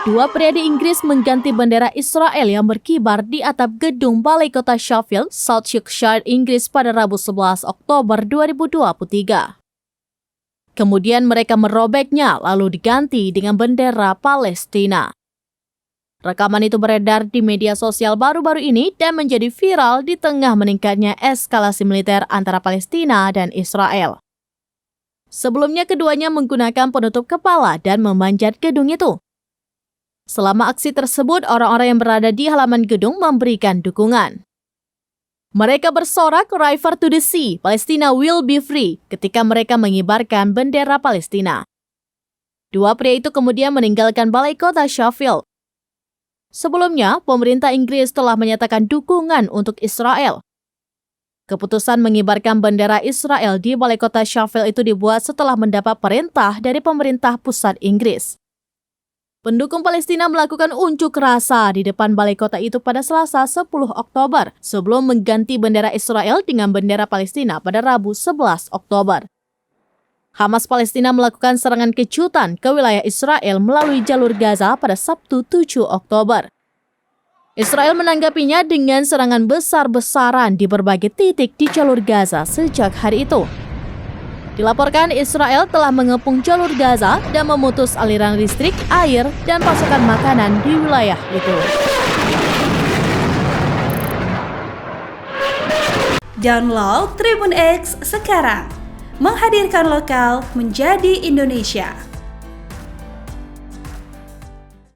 Dua pria di Inggris mengganti bendera Israel yang berkibar di atap gedung Balai Kota Sheffield, South Yorkshire, Inggris pada Rabu 11 Oktober 2023. Kemudian mereka merobeknya lalu diganti dengan bendera Palestina. Rekaman itu beredar di media sosial baru-baru ini dan menjadi viral di tengah meningkatnya eskalasi militer antara Palestina dan Israel. Sebelumnya keduanya menggunakan penutup kepala dan memanjat gedung itu. Selama aksi tersebut, orang-orang yang berada di halaman gedung memberikan dukungan. Mereka bersorak "River to the Sea, Palestina will be free" ketika mereka mengibarkan bendera Palestina. Dua pria itu kemudian meninggalkan Balai Kota Sheffield. Sebelumnya, pemerintah Inggris telah menyatakan dukungan untuk Israel. Keputusan mengibarkan bendera Israel di Balai Kota Sheffield itu dibuat setelah mendapat perintah dari pemerintah pusat Inggris. Pendukung Palestina melakukan unjuk rasa di depan balai kota itu pada Selasa 10 Oktober sebelum mengganti bendera Israel dengan bendera Palestina pada Rabu 11 Oktober. Hamas Palestina melakukan serangan kejutan ke wilayah Israel melalui jalur Gaza pada Sabtu 7 Oktober. Israel menanggapinya dengan serangan besar-besaran di berbagai titik di jalur Gaza sejak hari itu. Dilaporkan Israel telah mengepung jalur Gaza dan memutus aliran listrik, air, dan pasokan makanan di wilayah itu. Download Tribun X sekarang, menghadirkan lokal menjadi Indonesia.